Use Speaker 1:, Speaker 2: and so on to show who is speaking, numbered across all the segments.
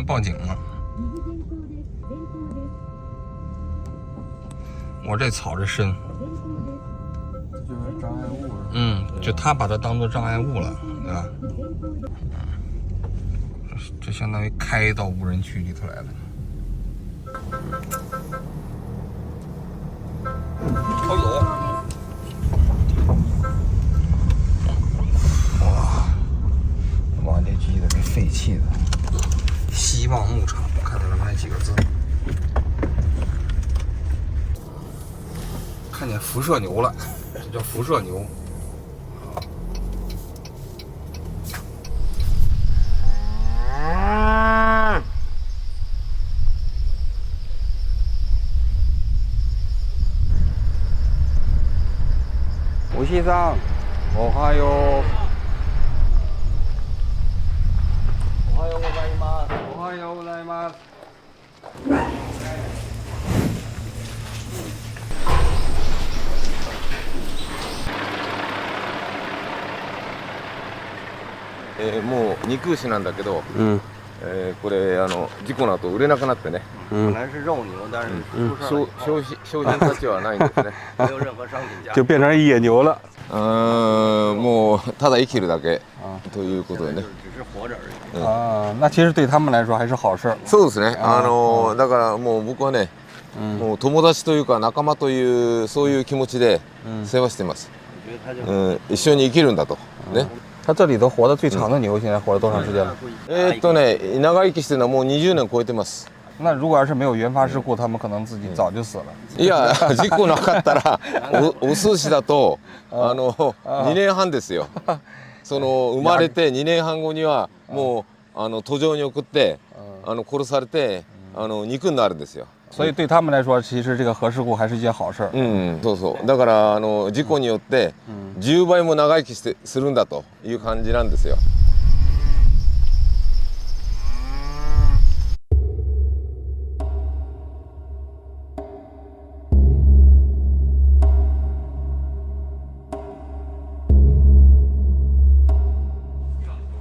Speaker 1: 报警了。我这草这深，
Speaker 2: 就是障碍物。
Speaker 1: 就他把它当做障碍物了，对吧？这相当于开到无人区里头来了。哦呦！哇，挖掘机的给废弃的。希望牧场，看到了那几个字。看见辐射牛了，这叫辐射牛。
Speaker 2: 牛さん、おはよう。おはようございます。おはようございます。
Speaker 3: もう肉牛なんだけど、これ事故の後売れなくなってね。
Speaker 2: 本来是肉牛，但是
Speaker 3: 商品価値はないんですね。
Speaker 2: 没有任何商品价。
Speaker 4: 就变成野牛了。
Speaker 3: もうただ生きるだけということでね。
Speaker 2: 只是活着而已。
Speaker 4: 啊，那其实对他们来说还是好事。
Speaker 3: そうですね。だからもう僕はね、もう友達というか仲間というそういう気持ちで世話してます。一緒に生きるんだとね。
Speaker 4: 它这里头活得最长的牛，现在活了多长时间了？
Speaker 3: 長生きしてるのはもう20年超えてます。
Speaker 4: 那如果要是没有原发事故，他们可能自己早就死了。
Speaker 3: いや、事故なかったらお寿司だと2年半ですよ。その生まれて2年半後にはもう途上に送って殺されて肉になるんですよ。
Speaker 4: 所以对他们来说，其实这个核事故还是一件好事。
Speaker 3: そうそう。だから事故によって10倍も長生きするんだという感じなんですよ。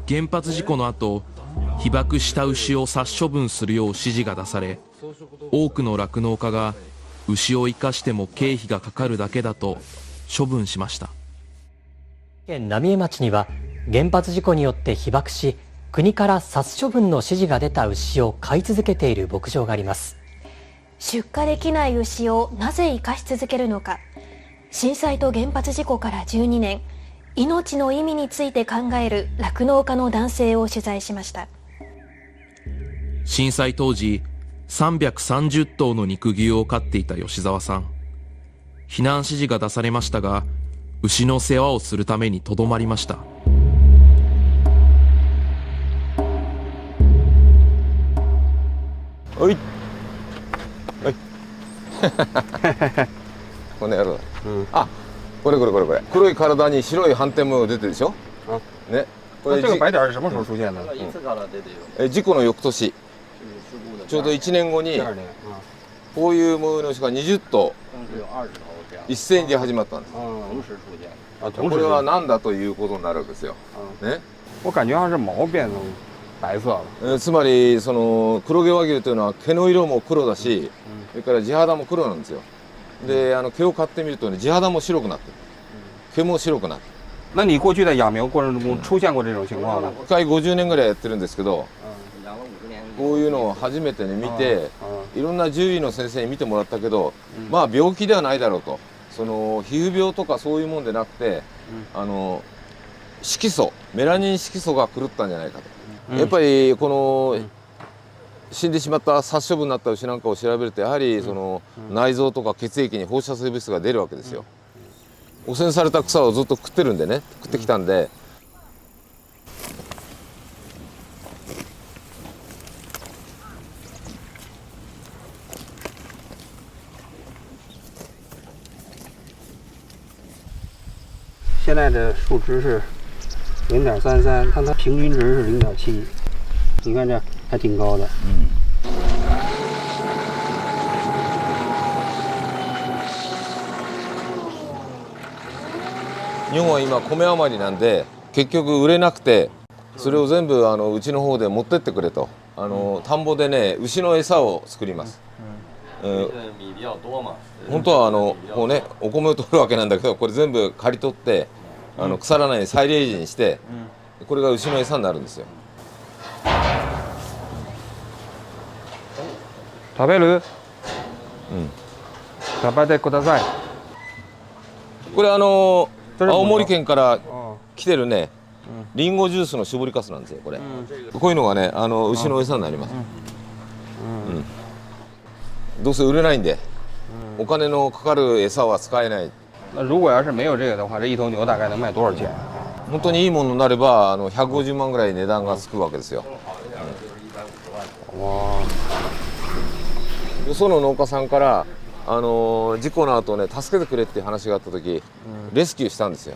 Speaker 5: 原発事故の後、被爆した牛を殺処分するよう指示が出され、多くの酪農家が牛を生かしても経費がかかるだけだと処分しました。
Speaker 6: 県浪江町には原発事故によって被爆し、国から殺処分の指示が出た牛を飼い続けている牧場があります。
Speaker 7: 出荷できない牛をなぜ生かし続けるのか。震災と原発事故から12年、命の意味について考える酪農家の男性を取材しました。
Speaker 5: 震災当時、330頭の肉牛を飼っていた吉沢さん。避難指示が出されましたが、牛の世話をするためにとどまりました。
Speaker 3: おいおいこの野郎だ。あ、これ黒い体に白い斑点模様出てるでしょ。ね。
Speaker 4: これ这个白点是什么时候出现的？
Speaker 3: 事故の翌年。ちょうど1年後にこういう模様の牛が20頭一斉に出始まったんです。これは何だということになるわけですよ。ね。
Speaker 4: 我感觉好像是毛变成白色了。
Speaker 3: つまりその黒毛和牛というのは毛の色も黒だし、それから地肌も黒なんですよ。で毛を刈ってみるとね、地肌も白くなってる。毛も白くなってる。
Speaker 4: 那你过去在养苗过程中出现过这种情况吗？1
Speaker 3: 回50年ぐらいやってるんですけど、こういうのを初めてね見て、いろんな獣医の先生に見てもらったけど、まあ病気ではないだろうと。その皮膚病とかそういうもんでなくて、色素メラニン色素が狂ったんじゃないかと。やっぱりこの死んでしまった殺処分になった牛なんかを調べると、やはりその内臓とか血液に放射性物質が出るわけですよ。汚染された草をずっと食ってるんでね、食ってきたんで。
Speaker 4: 现在的数值是0.33，看它平均值是0.7，你看这还挺高的。
Speaker 3: 日本は今米余りなんで、結局売れなくて、それを全部うちの方で持ってってくれと田んぼでね牛の餌を作ります。本当はこうねお米を取るわけなんだけど、これ全部刈り取って腐らないようにサイレージにして、これが牛の餌になるんですよ。
Speaker 2: 食べる？
Speaker 3: うん。
Speaker 2: 食べてください。
Speaker 3: これ青森県から
Speaker 2: 哦，
Speaker 3: 来てるね、リンゴジュースの搾りかすなんですよこれ。こういうのがね牛の餌になります。どうせ売れないんで、お金のかかる餌は使えない。
Speaker 2: 那如果要是没有这个的话，这一头牛大概能卖多少钱？
Speaker 3: 本当にいいものになれば150万ぐらい値段がつくわけですよ。よその農家さんから事故の後ね助けてくれっていう話があった時、レスキューしたんですよ。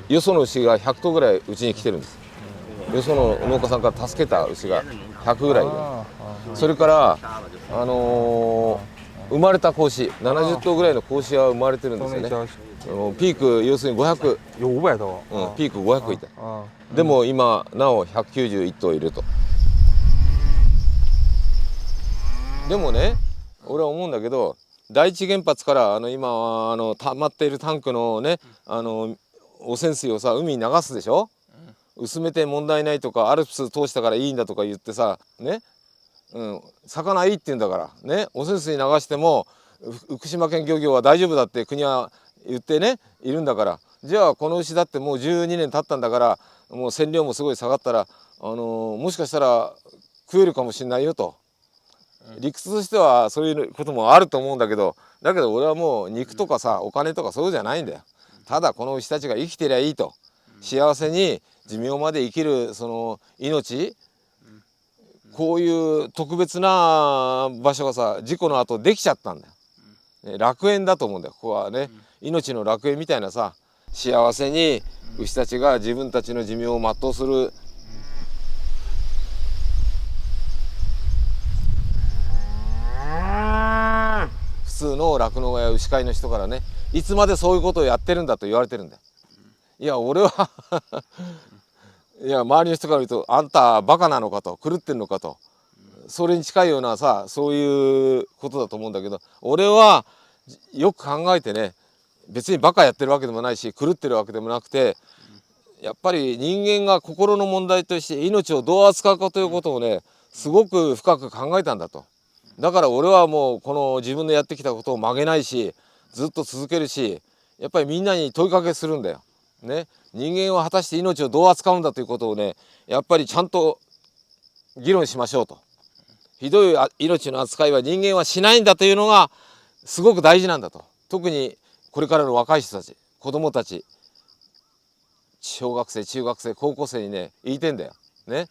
Speaker 3: よその牛が100頭ぐらいうちに来てるんです。よその農家さんから助けた牛が100ぐらいいる。それから生まれた子牛70頭ぐらいの子牛は生まれてるんですよね。ピーク要するに500、
Speaker 2: 有500頭。
Speaker 3: ピーク500いた。でも今なお191頭いると。でもね俺は思うんだけど、第一原発から今溜まっているタンクのね汚染水をさ海に流すでしょ。薄めて問題ないとかアルプス通したからいいんだとか言ってさね、魚いいって言うんだからね、汚染水流しても福島県漁業は大丈夫だって国は言ってねいるんだから、じゃあこの牛だってもう12年経ったんだから、もう線量もすごい下がったらもしかしたら食えるかもしれないよと。理屈としてはそういうこともあると思うんだけど、だけど俺はもう肉とかさお金とかそうじゃないんだよ。ただこの牛たちが生きてりゃいいと、幸せに寿命まで生きるその命、こういう特別な場所がさ事故の後できちゃったんだよ。楽園だと思うんだよここはね。命の楽園みたいなさ、幸せに牛たちが自分たちの寿命を全うする。普通の酪農家や牛飼いの人からね、いつまでそういうことをやってるんだと言われてるんだよ。いや俺はいや周りの人から言うとあんたバカなのかと、狂ってんのかと、それに近いようなさそういうことだと思うんだけど、俺はよく考えてね、別にバカやってるわけでもないし狂ってるわけでもなくて、やっぱり人間が心の問題として命をどう扱うかということをねすごく深く考えたんだと。だから俺はもうこの自分のやってきたことを曲げないしずっと続けるし、やっぱりみんなに問いかけするんだよ。ね、人間は果たして命をどう扱うんだということをねやっぱりちゃんと議論しましょうと。ひどい命の扱いは人間はしないんだというのがすごく大事なんだと。特にこれからの若い人たち、子供たち、小学生中学生高校生にね言いてんだよね。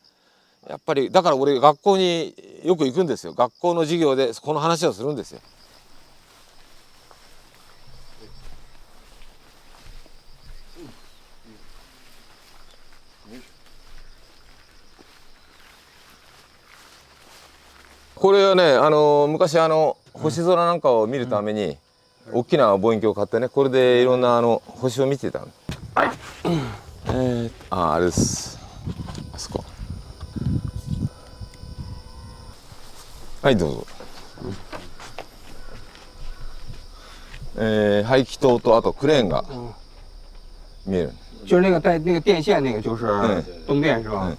Speaker 3: やっぱりだから俺学校によく行くんですよ。学校の授業でこの話をするんですよ。これはね昔星空なんかを見るために大きな望遠鏡を買ってね、これでいろんな星を見てたの。あれです、あそこ。はいどうぞ。排気筒とあとクレーンが見える。
Speaker 4: 就是那个带那个电线那个，就是东电是吧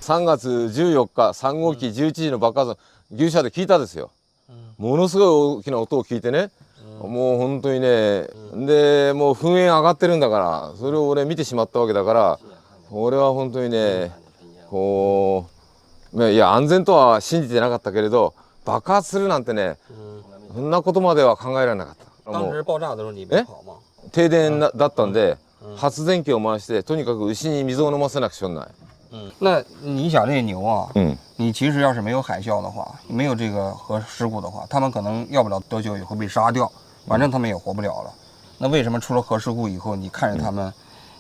Speaker 4: ？3
Speaker 3: 月14日3号機11時の爆発、牛舎で聞いたですよ。ものすごい大きな音を聞いてね、もう本当にね、でもう噴煙上がってるんだから、それを俺見てしまったわけだから、俺は本当にねこういや安全とは信じてなかったけれど、爆発するなんてねそんなことまでは考えられなかった。
Speaker 4: 当时爆炸的时候你没跑吗？
Speaker 3: 停電だったんで発電機を回してとにかく牛に水を飲ませなくちゃならない。
Speaker 4: 那你想这牛啊，你其实要是没有海啸的话，没有这个核事故的话，他们可能要不了多久也会被杀掉，反正他们也活不了了。那为什么出了核事故以后，你看着他们，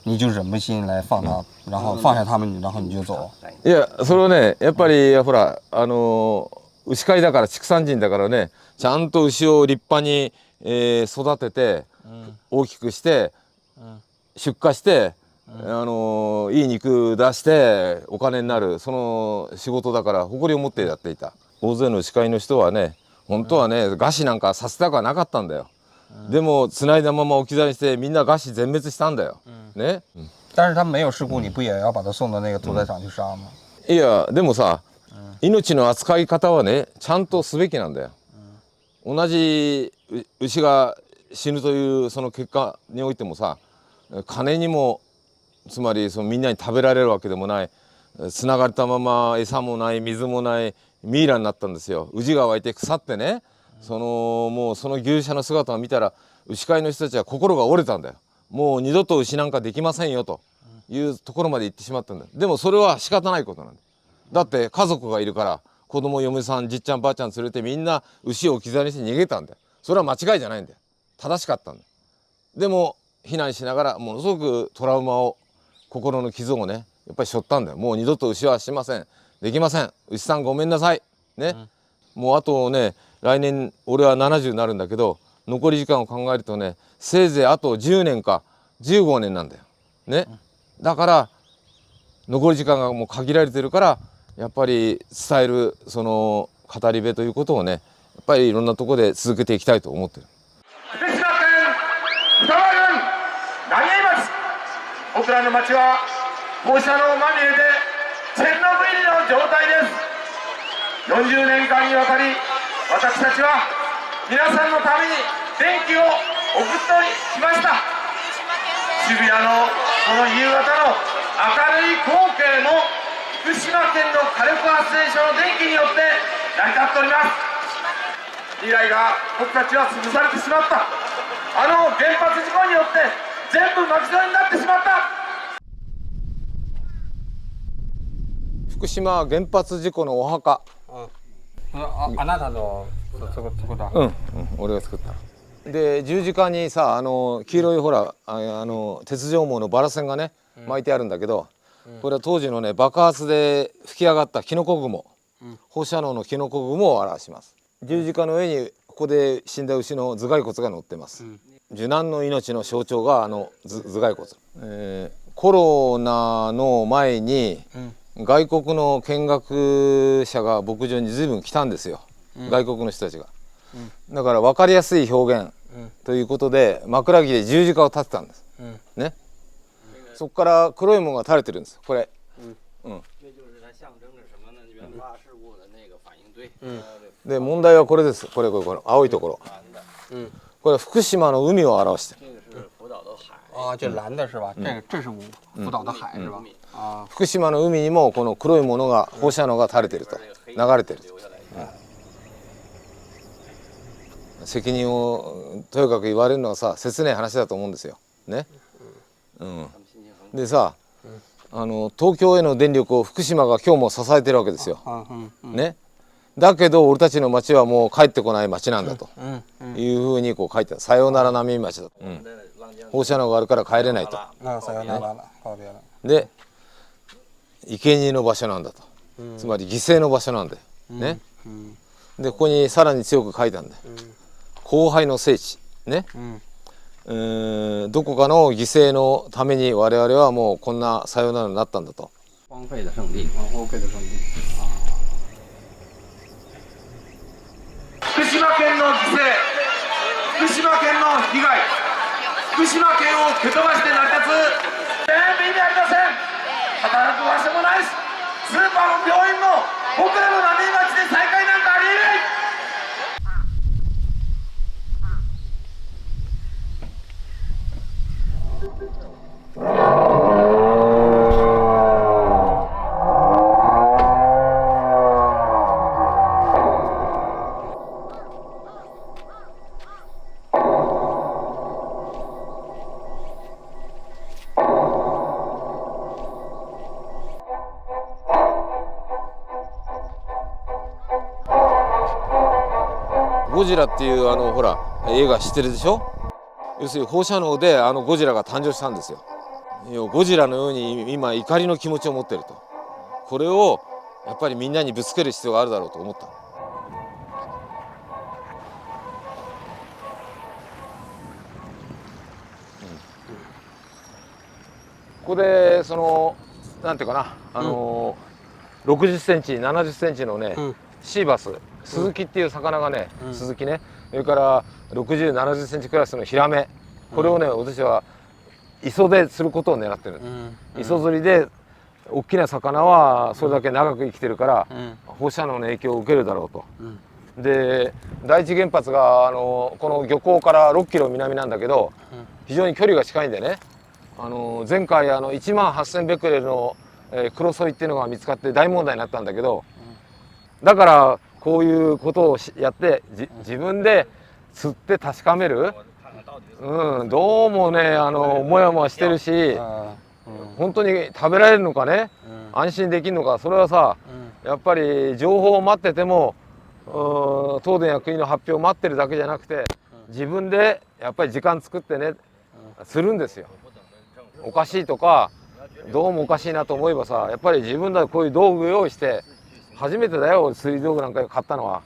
Speaker 4: 你就忍不心来放他，然后放下他们，然后你就走？
Speaker 3: いやそれはねやっぱりほら牛飼いだから畜産人だからね、ちゃんと牛を立派に、育てて、大きくして、出荷していい肉出してお金になるその仕事だから誇りを持ってやっていた。大勢の司会の人はね、本当はね餓死なんかさせたくはなかったんだよ。でも繋いだまま置き去りにしてみんな餓死全滅したんだよ。ね。
Speaker 4: 但是他没有事故，你不也要把他送到那个屠宰场去杀吗？
Speaker 3: いやでもさ、命の扱い方はねちゃんとすべきなんだよ。同じ牛が死ぬというその結果においてもさ、金にもつまりそのみんなに食べられるわけでもない、つながれたまま餌もない水もないミイラになったんですよ。氏が湧いて腐ってね、もうその牛舎の姿を見たら牛飼いの人たちは心が折れたんだよ。もう二度と牛なんかできませんよというところまで行ってしまったんだよ。でもそれは仕方ないことなんだ。だって家族がいるから子供嫁さんじっちゃんばあちゃん連れてみんな牛を置き去りにして逃げたんだよ。それは間違いじゃないんだよ。正しかったんだ。でも避難しながらものすごくトラウマを心の傷をねやっぱり背負ったんだよ。もう二度と牛はしません、できません、牛さんごめんなさいね、もうあとね来年俺は70になるんだけど残り時間を考えるとねせいぜいあと10年か15年なんだよね。だから残り時間がもう限られてるからやっぱり伝えるその語り部ということをねやっぱりいろんなところで続けていきたいと思ってる。
Speaker 8: 福島県歌川郡浪江町、僕らの町は放射能まみれでチェルノブイリの状態です。40年間にわたり私たちは皆さんのために電気を送ってきました。渋谷のこの夕方の明るい光景も福島県の火力発電所の電気によって成り立っております。未来が僕たちは潰されてしまった。あの原発事故によって全部巻き添えになってしまった。
Speaker 3: 福島原発事故のお墓。
Speaker 4: あなたのそこだ。
Speaker 3: 俺が作った。で十字架にさ黄色いほら鉄条網のバラ線がね巻いてあるんだけど、これは当時のね爆発で吹き上がったキノコ雲、放射能のキノコ雲を表します。十字架の上にここで死んだ牛の頭蓋骨が乗ってます。受難の命の象徴が頭蓋骨。コロナの前に、外国の見学者が牧場に随分来たんですよ、外国の人たちが。だから分かりやすい表現ということで枕木で十字架を立てたんです、ね。そこから黒いものが垂れてるんです。これ、で問題はこれです。これ青いところ、これは福島の海を表してる。
Speaker 4: 啊，这蓝的是吧？这是福岛的海是吧？啊，
Speaker 3: 福島の海にもこの黒いものが放射能が垂れてると流れてると、責任をとにかく言われるのはさ切ない話だと思うんですよね。でさ、東京への電力を福島が今日も支えてるわけですよ、ね。だけど俺たちの町はもう帰ってこない町なんだというふうにこう書いてある。さよなら波町だと、放射能があるから帰れないと、で生贄の場所なんだと、つまり犠牲の場所なんだよ、ね。でここにさらに強く書いたんだよ、荒廃の聖地ね。どこかの犠牲のために我々はもうこんなさよならになったんだと。
Speaker 4: 荒废的圣地，荒废的圣地啊。
Speaker 8: 福島県の犠牲、福島県の被害、福島県を蹴飛ばして成り立つ全部意味ありません。働く場所もないし、スーパーも病院も僕らの浪江町で再開なんかありえない。
Speaker 3: ゴジラっていうほら映画知ってるでしょ。要するに放射能でゴジラが誕生したんですよ。ゴジラのように今怒りの気持ちを持ってると。これをやっぱりみんなにぶつける必要があるだろうと思った。こでそのなんていうかな60センチ70センチのね、シーバススズキっていう魚がね、スズキね、それから60、70センチクラスのヒラメ、これをね、私は磯ですることを狙ってる、磯釣りで大きな魚はそれだけ長く生きてるから、放射能の影響を受けるだろうと。で第一原発がこの漁港から6キロ南なんだけど、非常に距離が近いんでね、前回1万8000ベクレルのクロソイっていうのが見つかって大問題になったんだけど、だからこういうことをやって自分で釣って確かめる、どうもねもやもやしてるし、本当に食べられるのかね、安心できるのか、それはさ、やっぱり情報を待ってても東電や国の発表を待ってるだけじゃなくて、自分でやっぱり時間作ってねするんですよ。おかしいとかどうもおかしいなと思えばさ、やっぱり自分でこういう道具用意して、初めてだよ釣り道具なんか買ったのは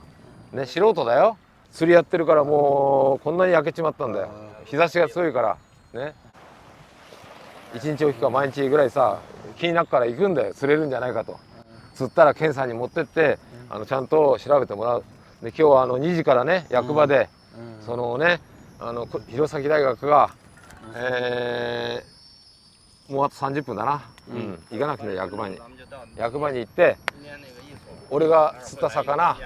Speaker 3: ね、素人だよ、釣りやってるからもうこんなに焼けちまったんだよ。日差しが強いからね、1日おきか毎日ぐらいさ気になるから行くんだよ、釣れるんじゃないかと。釣ったら検査に持ってってちゃんと調べてもらう。で今日は2時からね役場で、そのね弘前大学が、もうあと30分だな、行かなくて役場に行って、俺が釣った魚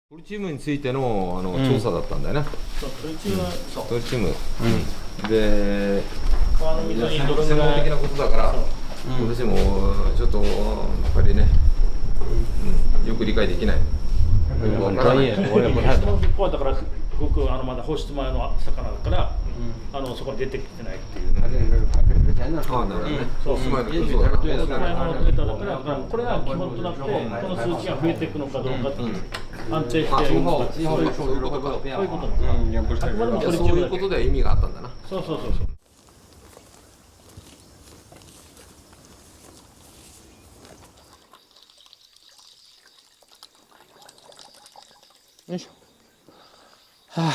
Speaker 3: トリチウムについての調査だったんだよね。
Speaker 9: トリチウム、
Speaker 3: トリチウム、で専門的なことだから、私もちょっとやっぱりね、よく理解できない。
Speaker 9: 专业俺もない。こはだからごくまだ放出前の魚だから、そこに出てきてないっていう。
Speaker 3: ああなるほどね。放出前のそうだな。
Speaker 9: 放出前のデータだから、これが基本となってこの数値が増えていくのかどうかっていう。安定しているのか、そういうことか。そういうことだ。あくまでもトリチウムだけ。
Speaker 3: そういうことで意味があったんだな。
Speaker 9: そう。
Speaker 3: よいしょ。はあ。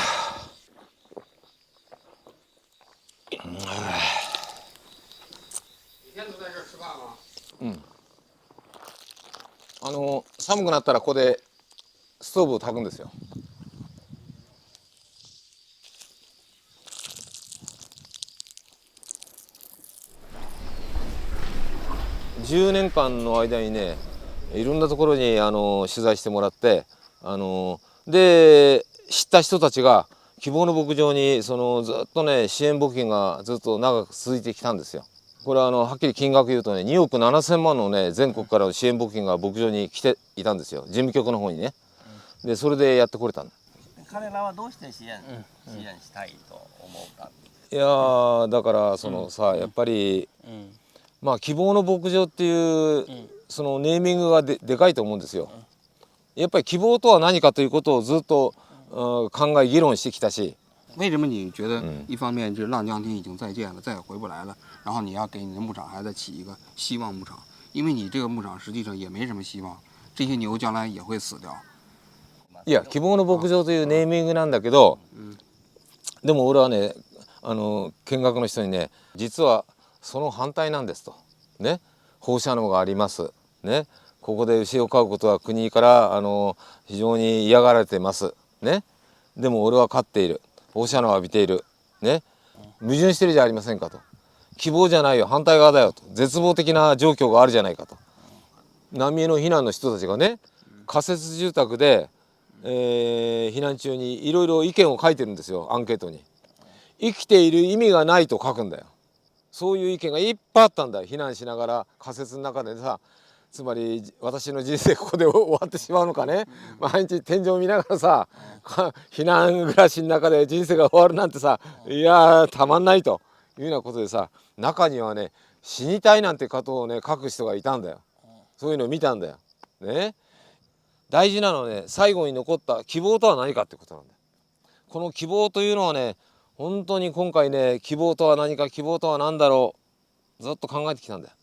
Speaker 3: 寒くなったらここでストーブを炊くんですよ。10年間の間にね、いろんなところに取材してもらって、で知った人たちが希望の牧場にずっとね支援募金がずっと長く続いてきたんですよ。これははっきり金額言うとね2億7,000万のね全国からの支援募金が牧場に来ていたんですよ、事務局の方にね。でそれでやってこれたんだ。
Speaker 10: 彼らはどうして支援したいと思うか。
Speaker 3: いやーだからさやっぱり、まあ希望の牧場っていうそのネーミングがでかいと思うんですよ。やっぱり希望とは何かということをずっと考え議論してきたし。
Speaker 4: 为什么你觉得一方面就是浪江町已经再见了，再也回不来了，然后你要给你的牧场还在起一个希望牧场？因为你这个牧场实际上也没什么希望，这些牛将来也会死掉。
Speaker 3: いや希望の牧場というネーミングなんだけど、でも俺はね見学の人にね実はその反対なんですとね、放射能がありますね、ここで牛を飼うことは国から非常に嫌がられてますね、でも俺は飼っている、放射能を浴びているね、矛盾してるじゃありませんかと、希望じゃないよ反対側だよと、絶望的な状況があるじゃないかと。浪江の避難の人たちがね仮設住宅で、避難中にいろいろ意見を書いてるんですよ、アンケートに。生きている意味がないと書くんだよ。そういう意見がいっぱいあったんだよ、避難しながら仮設の中でさ。つまり私の人生ここで終わってしまうのかね、毎日天井を見ながらさ避難暮らしの中で人生が終わるなんてさ、いやたまんないというようなことでさ、中にはね死にたいなんてことをね書く人がいたんだよ。そういうのを見たんだよね。大事なのはね、最後に残った希望とは何かってことなんだよ。この希望というのはね、本当に今回ね、希望とは何か、希望とは何だろう、ずっと考えてきたんだよ。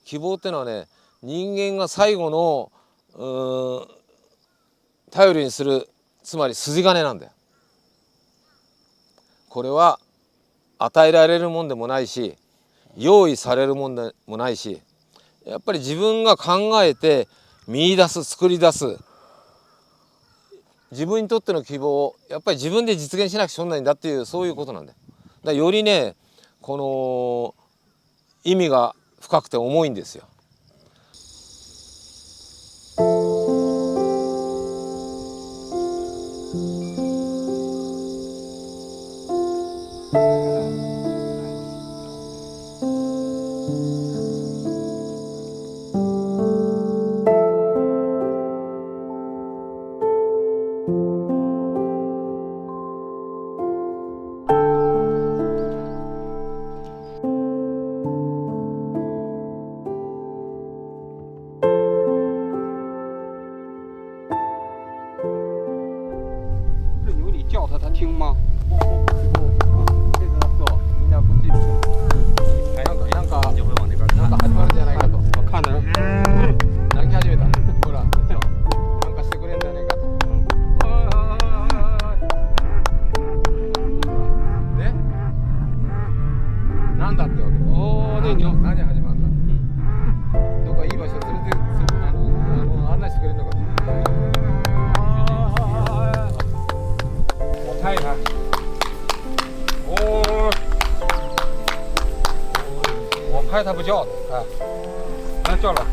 Speaker 3: 希望っていうのはね、人間が最後の頼りにする、つまり筋金なんだよ。これは与えられるもんでもないし、用意されるもんでもないし、やっぱり自分が考えて見出す、作り出す、自分にとっての希望をやっぱり自分で実現しなくちゃしょうがないんだっていう、そういうことなんだよ。だからよりね、この意味が深くて重いんですよ。
Speaker 4: 叫他，他听吗？
Speaker 1: 这个そう、みんなこっち行く。なんか始まるんじゃないかと。
Speaker 4: 我看着。
Speaker 1: 泣き始めた。ほら、でしょ。なんかしてくれんじゃないかと。で、なんだってわけ。
Speaker 4: 哦，那牛。
Speaker 1: 何始まるんだ。どっかいい場所連れて案内してくれるのかと。
Speaker 4: 拍一拍。哦，我拍他不叫的，哎，那叫了。